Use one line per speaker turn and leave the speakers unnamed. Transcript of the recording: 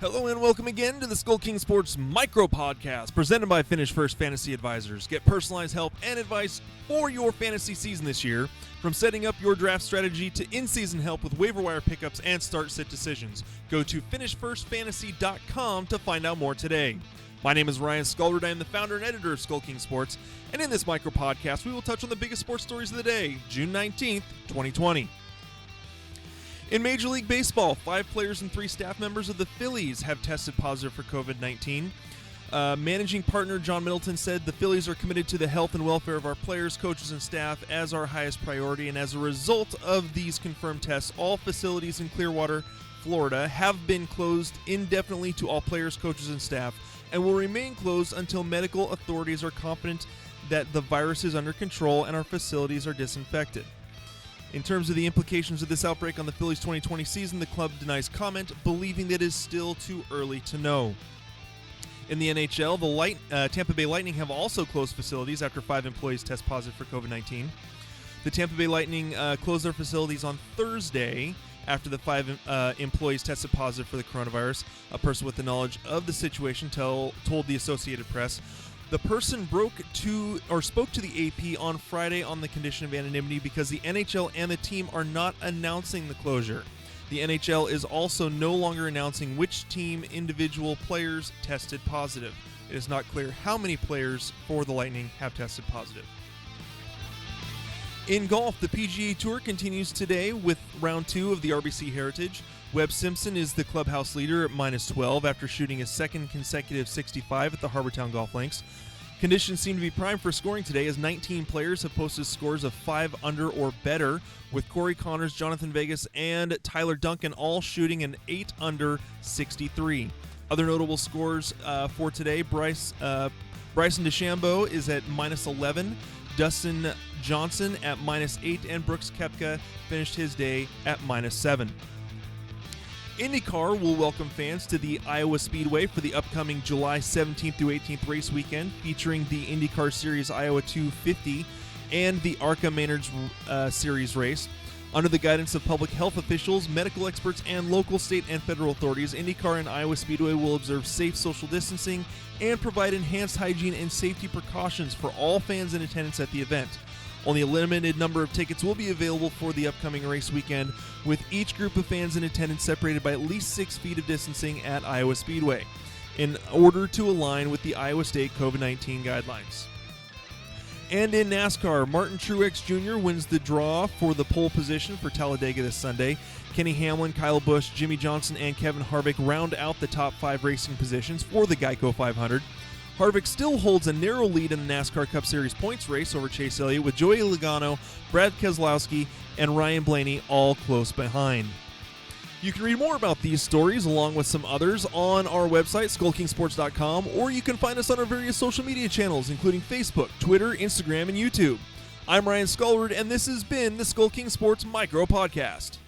Hello and welcome again to the SkullKing Sports Micro Podcast, presented by Finish First Fantasy Advisors. Get personalized help and advice for your fantasy season this year, from setting up your draft strategy to in-season help with waiver wire pickups and start-sit decisions. Go to finishfirstfantasy.com to find out more today. My name is Ryan Skullrud. I am the founder and editor of SkullKing Sports, and in this micro podcast, we will touch on the biggest sports stories of the day, June 19th, 2020. In Major League Baseball, 5 players and 3 staff members of the Phillies have tested positive for COVID-19. Managing partner John Middleton said the Phillies are committed to the health and welfare of our players, coaches, and staff as our highest priority, and as a result of these confirmed tests, all facilities in Clearwater, Florida, have been closed indefinitely to all players, coaches, and staff, and will remain closed until medical authorities are confident that the virus is under control and our facilities are disinfected. In terms of the implications of this outbreak on the Phillies' 2020 season, the club denies comment, believing that it is still too early to know. In the NHL, the Tampa Bay Lightning have also closed facilities after 5 employees test positive for COVID-19. The Tampa Bay Lightning closed their facilities on Thursday after the 5 employees tested positive for the coronavirus. A person with the knowledge of the situation told the Associated Press. The person spoke to the AP on Friday on the condition of anonymity because the NHL and the team are not announcing the closure. The NHL is also no longer announcing which team individual players tested positive. It is not clear how many players for the Lightning have tested positive. In golf, the PGA Tour continues today with round 2 of the RBC Heritage. Webb Simpson is the clubhouse leader at -12 after shooting his second consecutive 65 at the Harbortown Golf Links. Conditions seem to be primed for scoring today as 19 players have posted scores of 5 under or better, with Corey Connors, Jonathan Vegas, and Tyler Duncan all shooting an 8 under 63. Other notable scores for today, Bryson DeChambeau is at -11, Dustin Johnson at -8, and Brooks Koepka finished his day at -7. IndyCar will welcome fans to the Iowa Speedway for the upcoming July 17th through 18th race weekend, featuring the IndyCar Series Iowa 250 and the ARCA Maynard's Series race. Under the guidance of public health officials, medical experts, and local, state, and federal authorities, IndyCar and Iowa Speedway will observe safe social distancing and provide enhanced hygiene and safety precautions for all fans in attendance at the event. Only a limited number of tickets will be available for the upcoming race weekend, with each group of fans in attendance separated by at least 6 feet of distancing at Iowa Speedway, in order to align with the Iowa State COVID-19 guidelines. And in NASCAR, Martin Truex Jr. wins the draw for the pole position for Talladega this Sunday. Kenny Hamlin, Kyle Busch, Jimmy Johnson, and Kevin Harvick round out the top 5 racing positions for the Geico 500. Harvick still holds a narrow lead in the NASCAR Cup Series points race over Chase Elliott, with Joey Logano, Brad Keselowski, and Ryan Blaney all close behind. You can read more about these stories along with some others on our website, SkullKingSports.com, or you can find us on our various social media channels, including Facebook, Twitter, Instagram, and YouTube. I'm Ryan Skullrud, and this has been the SkullKing Sports Micro Podcast.